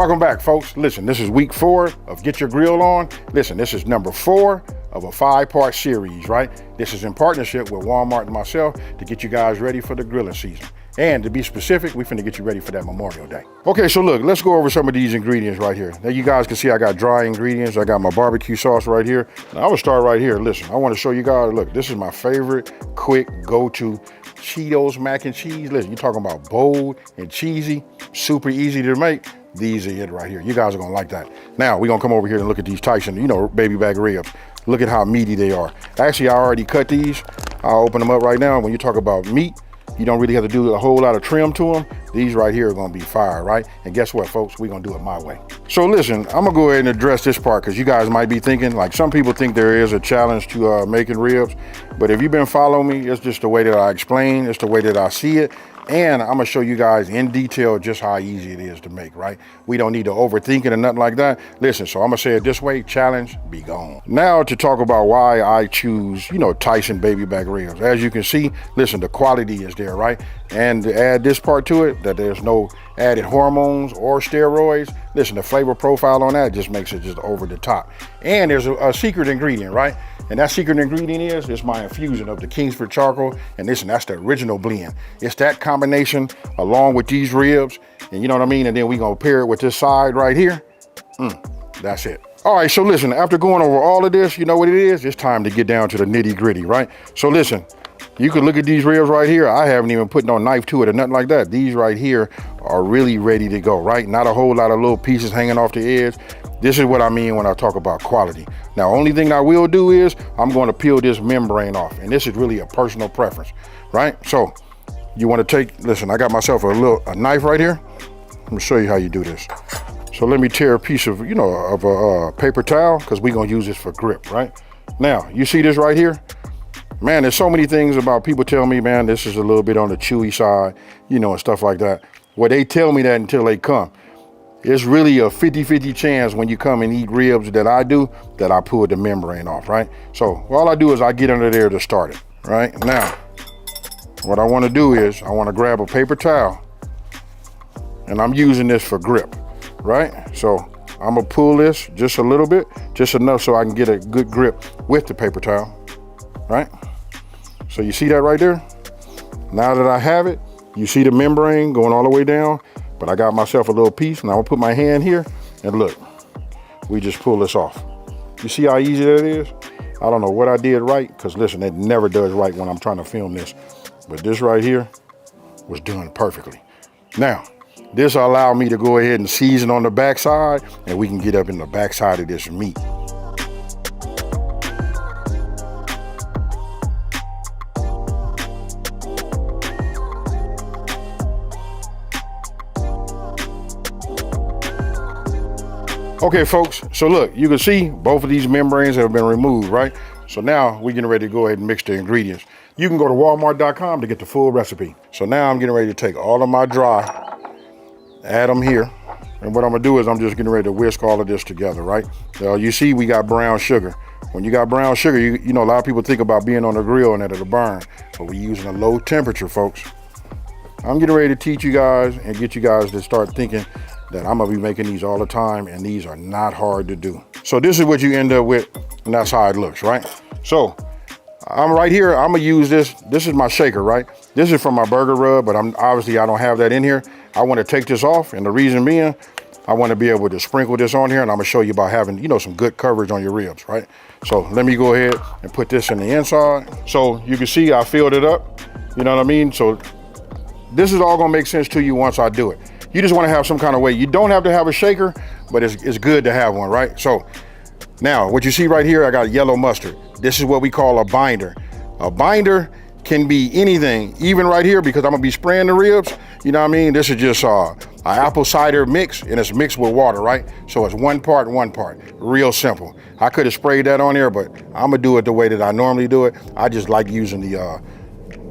Welcome back, folks. Listen, this is week 4 of Get Your Grill On. Listen, this is number 4 of a 5-part series, right? This is in partnership with Walmart and myself to get you guys ready for the grilling season. And to be specific, we finna get you ready for that Memorial Day. Okay, so look, let's go over some of these ingredients right here. Now you guys can see I got dry ingredients. I got my barbecue sauce right here. Now I'm gonna start right here. Listen, I wanna show you guys, look, this is my favorite quick go-to Cheetos Mac and cheese. Listen, you're talking about bold and cheesy, super easy to make. These are it right here. You guys are gonna like that. Now we're gonna come over here and look at these Tyson, baby back ribs. Look at how meaty they are. Actually, I already cut these. I'll open them up right now. When you talk about meat, you don't really have to do a whole lot of trim to them. These right here are gonna be fire, right? And guess what, folks? We're gonna do it my way. So listen, I'm gonna go ahead and address this part because you guys might be thinking, like some people think there is a challenge to making ribs, but if you've been following me, it's just the way that I explain, it's the way that I see it. And I'm gonna show you guys in detail just how easy it is to make, right? We don't need to overthink it or nothing like that. Listen, so I'm gonna say it this way, challenge, be gone. Now to talk about why I choose, Tyson baby back ribs. As you can see, listen, the quality is there, right? And to add this part to it, that there's no added hormones or steroids. Listen, the flavor profile on that just makes it just over the top. And there's a secret ingredient, right? And that secret ingredient is my infusion of the Kingsford charcoal. And listen, that's the original blend. It's that combination along with these ribs. And you know what I mean? And then we're gonna pair it with this side right here. That's it. All right, so listen, after going over all of this, you know what it is? It's time to get down to the nitty gritty, right? So listen, you can look at these ribs right here. I haven't even put no knife to it or nothing like that. These right here are really ready to go, right? Not a whole lot of little pieces hanging off the edge. This is what I mean when I talk about quality. Now, only thing I will do is I'm going to peel this membrane off, and this is really a personal preference, right? So you want to listen, I got myself a knife right here. Let me show you how you do this. So let me tear a piece of, of a paper towel because we're going to use this for grip, right? Now, you see this right here? Man, there's so many things about people tell me, man, this is a little bit on the chewy side, and stuff like that. Well, they tell me that until they come. It's really a 50-50 chance when you come and eat ribs that I do, that I pull the membrane off, right? So all I do is I get under there to start it, right? Now, what I want to do is I want to grab a paper towel, and I'm using this for grip, right? So I'm gonna pull this just a little bit, just enough so I can get a good grip with the paper towel, right? So you see that right there? Now that I have it, you see the membrane going all the way down, but I got myself a little piece, and I'm gonna put my hand here, and look, we just pull this off. You see how easy that is? I don't know what I did right, because listen, it never does right when I'm trying to film this, but this right here was done perfectly. Now, this will allow me to go ahead and season on the backside, and we can get up in the backside of this meat. Okay, folks, so look, you can see both of these membranes have been removed, right? So now we're getting ready to go ahead and mix the ingredients. You can go to walmart.com to get the full recipe. So now I'm getting ready to take all of my dry, add them here. And what I'm gonna do is I'm just getting ready to whisk all of this together, right? You see we got brown sugar. When you got brown sugar, you know, a lot of people think about being on the grill and it'll burn, but we're using a low temperature, folks. I'm getting ready to teach you guys and get you guys to start thinking that I'm gonna be making these all the time, and these are not hard to do. So this is what you end up with, and that's how it looks, right? So I'm right here, I'm gonna use this. This is my shaker, right? This is from my burger rub, but obviously I don't have that in here. I wanna take this off, and the reason being, I wanna be able to sprinkle this on here, and I'm gonna show you about having, some good coverage on your ribs, right? So let me go ahead and put this in the inside. So you can see I filled it up, you know what I mean? So this is all gonna make sense to you once I do it. You just wanna have some kind of way. You don't have to have a shaker, but it's good to have one, right? So now what you see right here, I got yellow mustard. This is what we call a binder. A binder can be anything, even right here, because I'm gonna be spraying the ribs, you know what I mean? This is just an apple cider mix, and it's mixed with water, right? So it's one part, real simple. I could have sprayed that on there, but I'm gonna do it the way that I normally do it. I just like using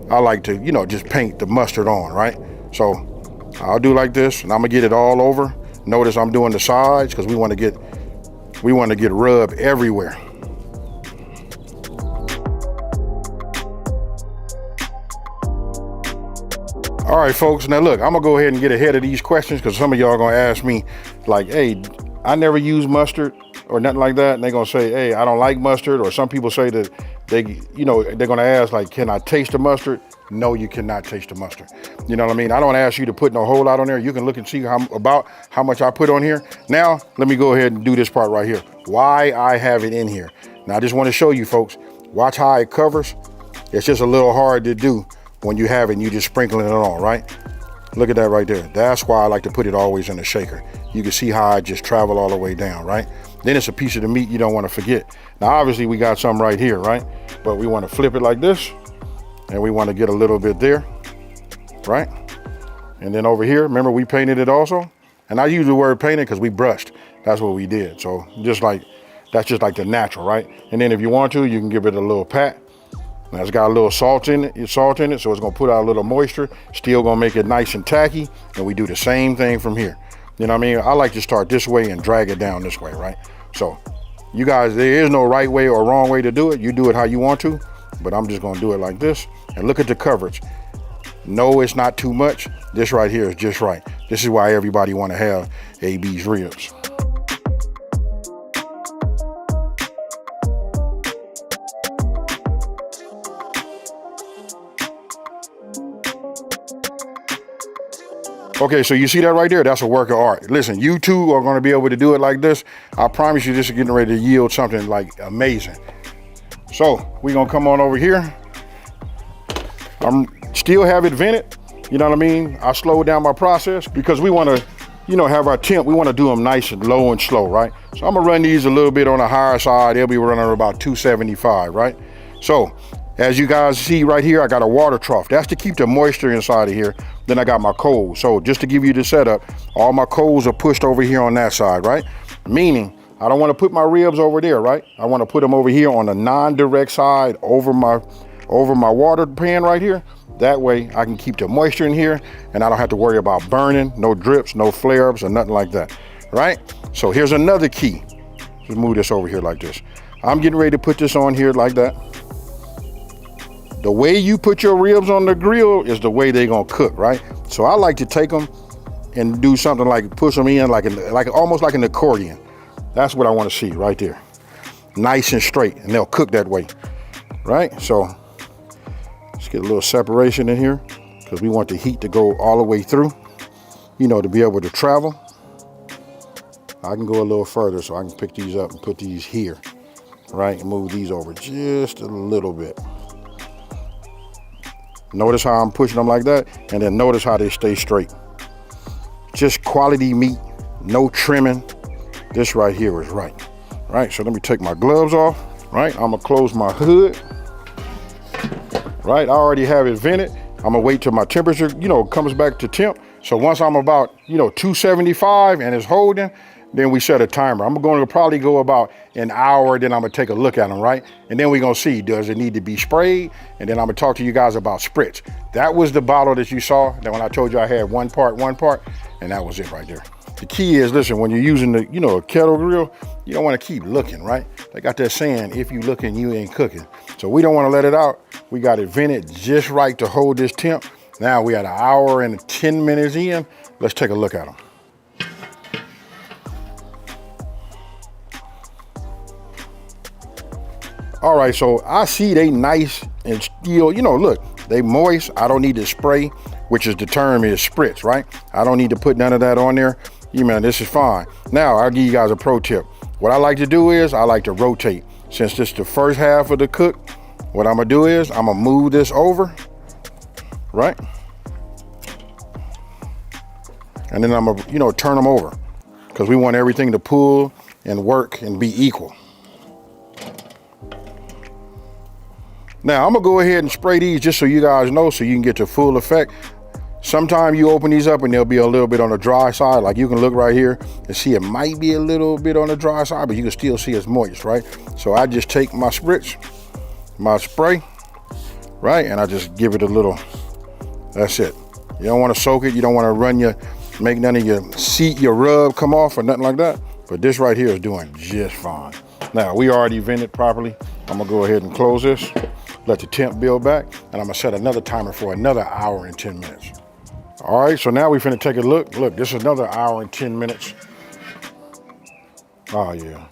I like to, just paint the mustard on, right? So I'll do like this, and I'm gonna get it all over. Notice I'm doing the sides because we want to get rub everywhere. All right, folks, now look, I'm gonna go ahead and get ahead of these questions because some of y'all gonna ask me like, hey, I never use mustard or nothing like that. And they're gonna say, hey, I don't like mustard. Or some people say that they're gonna ask like, can I taste the mustard? No, you cannot taste the mustard. You know what I mean? I don't ask you to put no whole lot on there. You can look and see about how much I put on here. Now, let me go ahead and do this part right here. Why I have it in here. Now, I just want to show you folks, watch how it covers. It's just a little hard to do when you have it and you just sprinkling it on, right? Look at that right there. That's why I like to put it always in the shaker. You can see how I just travel all the way down, right? Then it's a piece of the meat you don't want to forget. Now, obviously we got some right here, right? But we want to flip it like this and we want to get a little bit there, right? And then over here, remember we painted it also? And I use the word painted because we brushed. That's what we did. So that's just like the natural, right? And then if you want to, you can give it a little pat. Now it's got a little salt in it, so it's gonna put out a little moisture, still gonna make it nice and tacky, and we do the same thing from here. You know what I mean? I like to start this way and drag it down this way, right? So you guys, there is no right way or wrong way to do it. You do it how you want to, but I'm just gonna do it like this. And look at the coverage. No, it's not too much. This right here is just right. This is why everybody wanna have AB's ribs. Okay, so you see that right there? That's a work of art. Listen, you too are gonna be able to do it like this. I promise you this is getting ready to yield something like amazing. So we're gonna come on over here. I'm still have it vented, you know what I mean? I slowed down my process because we wanna, have our temp, we wanna do them nice and low and slow, right? So I'm gonna run these a little bit on the higher side. They'll be running about 275, right? So, as you guys see right here, I got a water trough. That's to keep the moisture inside of here. Then I got my coals. So just to give you the setup, all my coals are pushed over here on that side, right? Meaning, I don't want to put my ribs over there, right? I want to put them over here on the non-direct side over my water pan right here. That way I can keep the moisture in here and I don't have to worry about burning, no drips, no flare-ups or nothing like that, right? So here's another key. Just move this over here like this. I'm getting ready to put this on here like that. The way you put your ribs on the grill is the way they're gonna cook, right? So I like to take them and do something like push them in like almost like an accordion. That's what I want to see right there. Nice and straight, and they'll cook that way, right? So let's get a little separation in here because we want the heat to go all the way through, to be able to travel. I can go a little further so I can pick these up and put these here, right? And move these over just a little bit. Notice how I'm pushing them like that, and then notice how they stay straight. Just quality meat, no trimming. This right here is right. Right, so let me take my gloves off, right? I'm gonna close my hood, right? I already have it vented. I'm gonna wait till my temperature, comes back to temp. So once I'm about, 275 and it's holding, then we set a timer. I'm going to probably go about an hour, then I'm gonna take a look at them, right? And then we're gonna see, does it need to be sprayed? And then I'm gonna talk to you guys about spritz. That was the bottle that you saw, that when I told you I had one part, and that was it right there. The key is, listen, when you're using the, a kettle grill, you don't wanna keep looking, right? They got that saying, if you looking, you ain't cooking. So we don't wanna let it out. We got it vented just right to hold this temp. Now we at an hour and 10 minutes in. Let's take a look at them. All right, so I see they nice and still, look, they moist. I don't need to spray, which is the term is spritz, right? I don't need to put none of that on there. This is fine. Now, I'll give you guys a pro tip. What I like to do is I like to rotate. Since this is the first half of the cook, what I'm gonna do is I'm gonna move this over, right? And then I'm gonna, turn them over because we want everything to pull and work and be equal. Now, I'm gonna go ahead and spray these just so you guys know, so you can get the full effect. Sometimes you open these up and they'll be a little bit on the dry side. Like you can look right here and see it might be a little bit on the dry side, but you can still see it's moist, right? So I just take my spritz, my spray, right? And I just give it a little, that's it. You don't wanna soak it. You don't wanna make none of your rub come off or nothing like that. But this right here is doing just fine. Now, we already vented properly. I'm gonna go ahead and close this. Let the temp build back, and I'm gonna set another timer for another hour and 10 minutes. All right, so now we finna take a look. Look, this is another hour and 10 minutes. Oh yeah.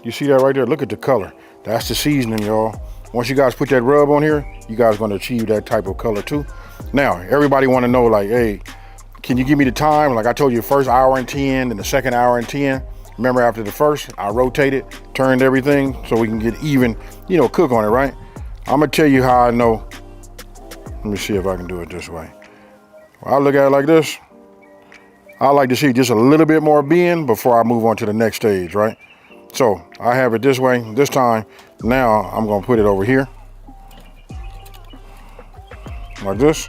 You see that right there? Look at the color. That's the seasoning, y'all. Once you guys put that rub on here, you guys gonna achieve that type of color too. Now, everybody wanna know like, hey, can you give me the time? Like I told you, the first hour and 10 and the second hour and 10. Remember after the first, I rotated, turned everything so we can get even, you know, cook on it, right? I'm gonna tell you how I know. Let me see if I can do it this way. When I look at it like this, I like to see just a little bit more bend before I move on to the next stage, right? So I have it this way, this time. Now I'm gonna put it over here, like this.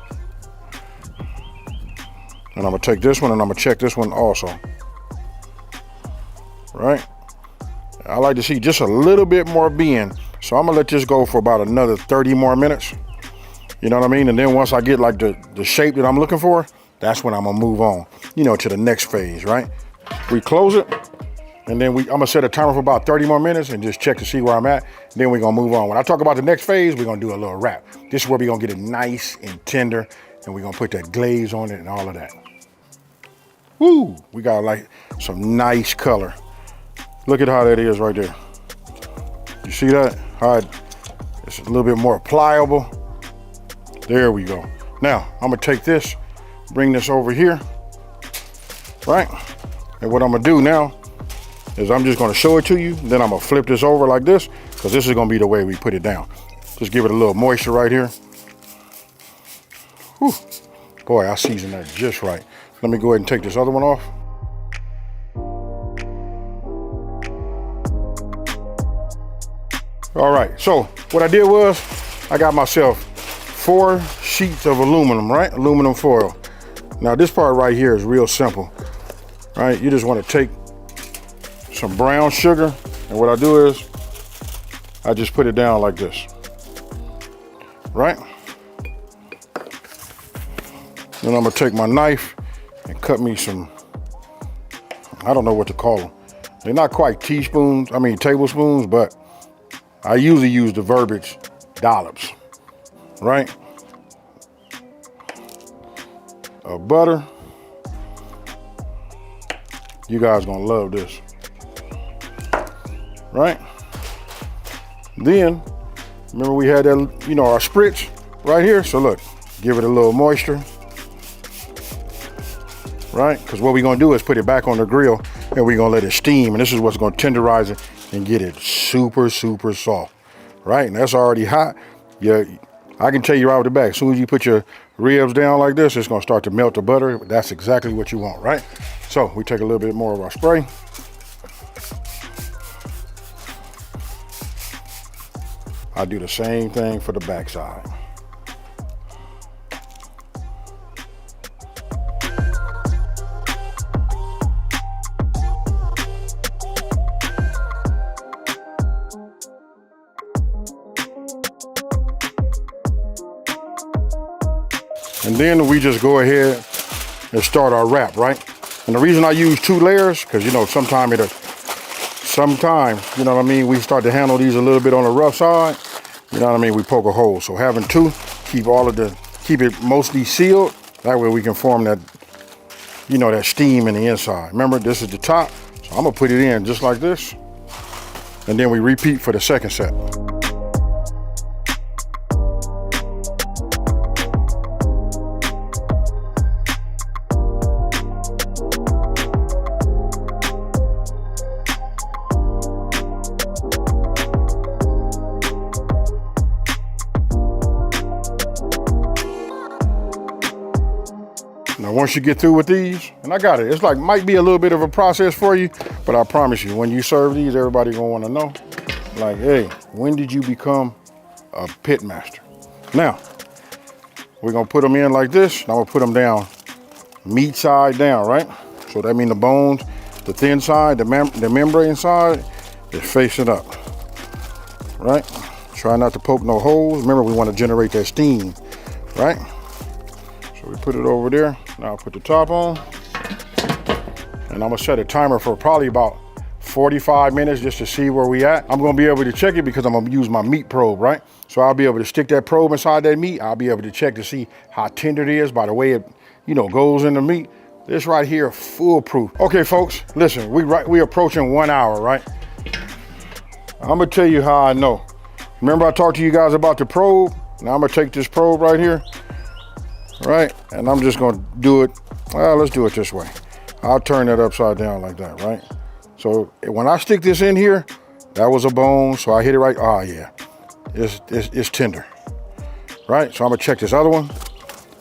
And I'm gonna take this one and I'm gonna check this one also, right? I like to see just a little bit more bend. So I'm gonna let this go for about another 30 more minutes. You know what I mean? And then once I get like the shape that I'm looking for, that's when I'm gonna move on, you know, to the next phase, right? We close it, and then I'm gonna set a timer for about 30 more minutes and just check to see where I'm at. Then we're gonna move on. When I talk about the next phase, we're gonna do a little wrap. This is where we're gonna get it nice and tender, and we're gonna put that glaze on it and all of that. Woo! We got like some nice color. Look at how that is right there. You see that? How it's a little bit more pliable. There we go. Now, I'm gonna take this, bring this over here, right? And what I'm gonna do now is I'm just gonna show it to you, then I'm gonna flip this over like this, because this is gonna be the way we put it down. Just give it a little moisture right here. Whew. Boy, I seasoned that just right. Let me go ahead and take this other one off. All right, so what I did was I got myself 4 sheets of aluminum, right? Aluminum foil. Now this part right here is real simple, right? You just want to take some brown sugar, and what I do is I just put it down like this, right? Then I'm gonna take my knife and cut me some, I don't know what to call them. They're not quite tablespoons, but I usually use the verbiage dollops, right? Of butter. You guys gonna love this, right? Then, remember we had that, you know, our spritz right here. So look, give it a little moisture, right? Because what we're gonna do is put it back on the grill and we're gonna let it steam. And this is what's gonna tenderize it and get it super, super soft, right? And that's already hot. Yeah, I can tell you right off the back, as soon as you put your ribs down like this, it's gonna start to melt the butter. That's exactly what you want, right? So we take a little bit more of our spray. I do the same thing for the backside. And then we just go ahead and start our wrap, right? And the reason I use 2 layers, because you know, sometimes, you know what I mean, we start to handle these a little bit on the rough side, you know what I mean, we poke a hole. So having 2, keep it mostly sealed. That way we can form that, you know, that steam in the inside. Remember, this is the top, so I'm gonna put it in just like this. And then we repeat for the second set. Now, once you get through with these, and I got it, it's like, might be a little bit of a process for you, but I promise you, when you serve these, everybody gonna wanna know, like, hey, when did you become a pit master? Now, we're gonna put them in like this, and I'm gonna put them down, meat side down, right? So that means the bones, the thin side, the membrane side is facing up, right? Try not to poke no holes. Remember, we wanna generate that steam, right? So we put it over there. Now I'll put the top on, and I'm gonna set a timer for probably about 45 minutes just to see where we at. I'm gonna be able to check it because I'm gonna use my meat probe, right? So I'll be able to stick that probe inside that meat. I'll be able to check to see how tender it is by the way it, goes in the meat. This right here, foolproof. Okay, folks, listen, we approaching 1 hour, right? I'm gonna tell you how I know. Remember I talked to you guys about the probe? Now I'm gonna take this probe right here, right? And I'm just gonna do it, well, let's do it this way. I'll turn that upside down like that, right? So when I stick this in here, that was a bone, so I hit it right, oh yeah, it's tender, right? So I'm gonna check this other one.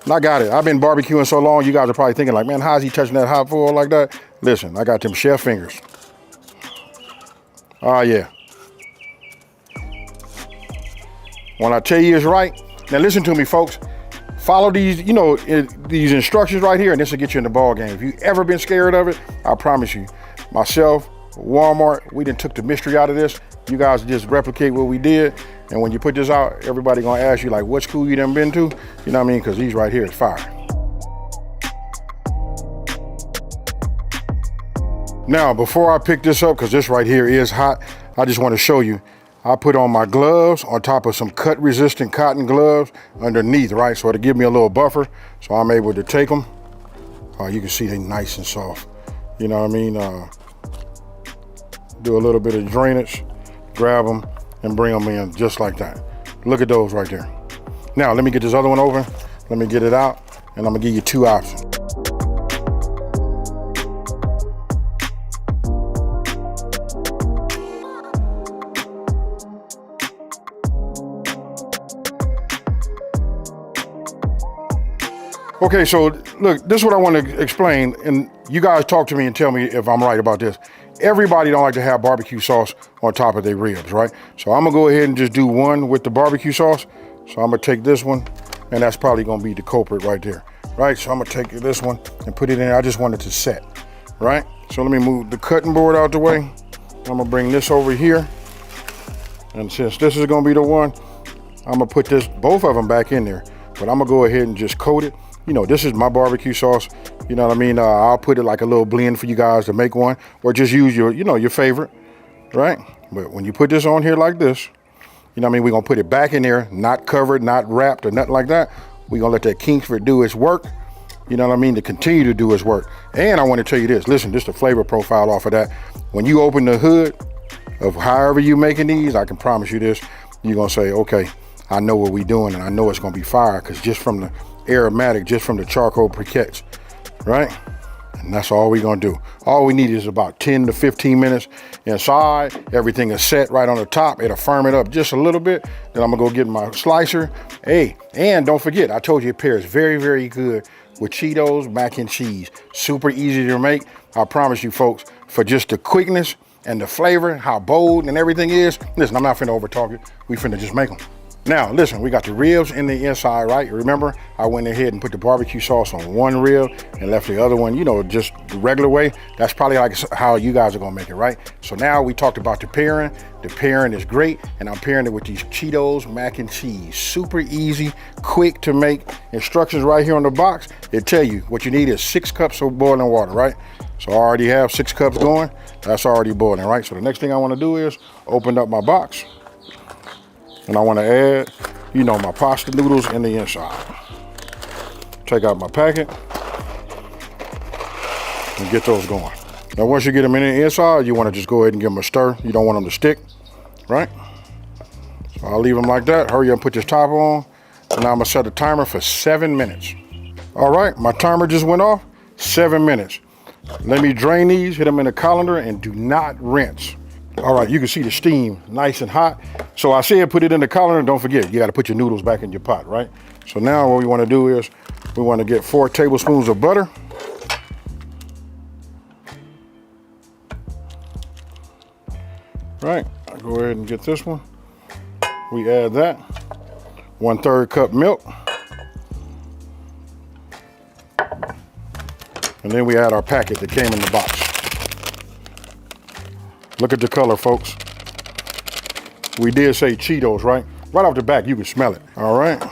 And I got it. I've been barbecuing so long, you guys are probably thinking like, man, how is he touching that hot foil like that? Listen, I got them chef fingers. Oh yeah. When I tell you it's right, now listen to me, folks. Follow these, these instructions right here, and this will get you in the ball game. If you ever been scared of it, I promise you, myself, Walmart, we done took the mystery out of this. You guys just replicate what we did, and when you put this out, everybody gonna ask you like, what school you done been to? You know what I mean? Because these right here is fire. Now, before I pick this up, because this right here is hot, I just want to show you. I put on my gloves on top of some cut-resistant cotton gloves underneath, right? So it'll give me a little buffer, so I'm able to take them. You can see they nice and soft. You know what I mean? Do a little bit of drainage, grab them, and bring them in just like that. Look at those right there. Now, let me get this other one over. Let me get it out, and I'm gonna give you two options. Okay, so look, this is what I want to explain, and you guys talk to me and tell me if I'm right about this. Everybody don't like to have barbecue sauce on top of their ribs, right? So I'm gonna go ahead and just do one with the barbecue sauce. So I'm gonna take this one, and that's probably gonna be the culprit right there, right? So I'm gonna take this one and put it in. I just want it to set, right? So let me move the cutting board out the way. I'm gonna bring this over here. And since this is gonna be the one, I'm gonna put both of them back in there, but I'm gonna go ahead and just coat it. This is my barbecue sauce. You know what I mean? I'll put it like a little blend for you guys to make one, or just use your favorite, right? But when you put this on here like this, you know what I mean? We're gonna put it back in there, not covered, not wrapped or nothing like that. We're gonna let that Kingsford do its work. You know what I mean? To continue to do its work. And I wanna tell you this, listen, this is the flavor profile off of that. When you open the hood of however you making these, I can promise you this, you're gonna say, okay, I know what we doing, and I know it's gonna be fire, because just from the aromatic, just from the charcoal briquettes, right? And that's all we're gonna do. All we need is about 10 to 15 minutes inside. Everything is set right on the top. It'll firm it up just a little bit. Then I'm gonna go get my slicer. Hey, and don't forget, I told you it pairs very, very good with Cheetos Mac and cheese. Super easy to make. I promise you folks, for just the quickness and the flavor, how bold and everything is. Listen, I'm not finna over talk it. We finna just make them. Now, listen, we got the ribs in the inside, right? Remember, I went ahead and put the barbecue sauce on one rib and left the other one, just the regular way. That's probably like how you guys are gonna make it, right? So now we talked about the pairing. The pairing is great, and I'm pairing it with these Cheetos Mac and cheese. Super easy, quick to make. Instructions right here on the box. It tell you what you need is 6 cups of boiling water, right? So I already have 6 cups going. That's already boiling, right? So the next thing I wanna do is open up my box. And I want to add, my pasta noodles in the inside. Take out my packet and get those going. Now, once you get them in the inside, you want to just go ahead and give them a stir. You don't want them to stick, right? So I'll leave them like that. Hurry up and put this top on. And now I'm gonna set a timer for 7 minutes. All right, my timer just went off, 7 minutes. Let me drain these, hit them in the colander, and do not rinse. All right, you can see the steam nice and hot. So I said put it in the colander, and don't forget, you gotta put your noodles back in your pot, right? So now what we wanna do is, we wanna get 4 tablespoons of butter. Right, I'll go ahead and get this one. We add that. 1/3 cup milk. And then we add our packet that came in the box. Look at the color, folks. We did say Cheetos, right? Right off the back, you can smell it. All right,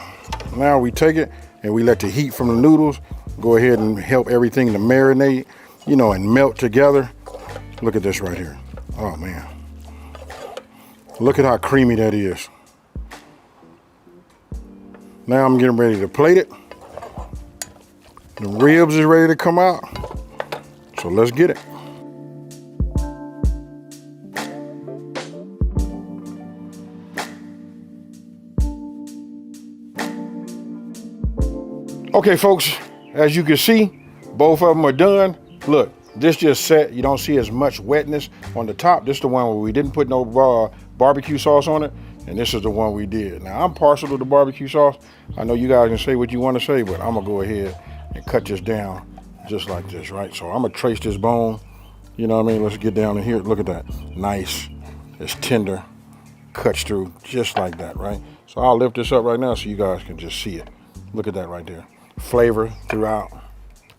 now we take it and we let the heat from the noodles go ahead and help everything to marinate, and melt together. Look at this right here. Oh man. Look at how creamy that is. Now I'm getting ready to plate it. The ribs is ready to come out. So let's get it. Okay, folks, as you can see, both of them are done. Look, this just set. You don't see as much wetness on the top. This is the one where we didn't put no barbecue sauce on it. And this is the one we did. Now, I'm partial to the barbecue sauce. I know you guys can say what you want to say, but I'm going to go ahead and cut this down just like this, right? So I'm going to trace this bone. You know what I mean? Let's get down in here. Look at that. Nice. It's tender. Cuts through just like that, right? So I'll lift this up right now so you guys can just see it. Look at that right there. Flavor throughout.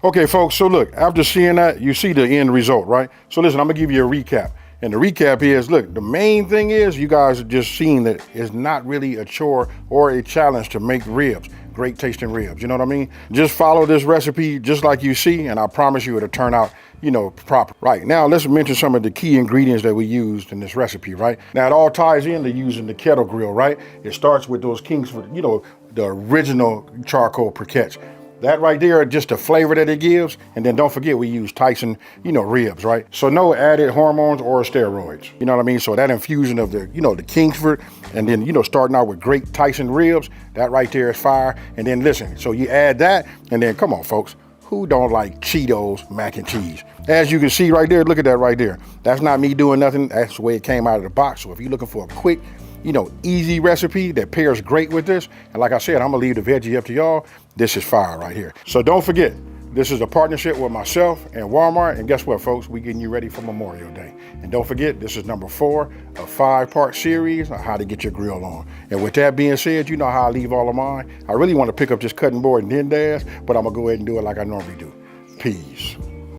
Okay, folks, so look, after seeing that, you see the end result, right? So listen, I'm gonna give you a recap. And the recap is, look, the main thing is you guys have just seen that it's not really a chore or a challenge to make ribs, great tasting ribs, you know what I mean? Just follow this recipe just like you see, and I promise you it'll turn out, you know, proper. Right, now let's mention some of the key ingredients that we used in this recipe, right? Now it all ties into using the kettle grill, right? It starts with those Kingsford, you know, the original charcoal briquettes. That right there, just the flavor that it gives. And then don't forget, we use Tyson, you know, ribs, right? So no added hormones or steroids. You know what I mean? So that infusion of the, you know, the Kingsford, and then, you know, starting out with great Tyson ribs, that right there is fire. And then listen, so you add that, and then come on, folks. Who don't like Cheetos Mac and cheese? As you can see right there, look at that right there. That's not me doing nothing. That's the way it came out of the box. So if you're looking for a quick, you know, easy recipe that pairs great with this, and like I said, I'm gonna leave the veggie up to y'all. This is fire right here. So don't forget, this is a partnership with myself and Walmart, and guess what, folks? We getting you ready for Memorial Day. And don't forget, this is number 4 of 5-part series on how to get your grill on. And with that being said, you know how I leave all of mine. I really want to pick up this cutting board and then dash, but I'm gonna go ahead and do it like I normally do. Peace.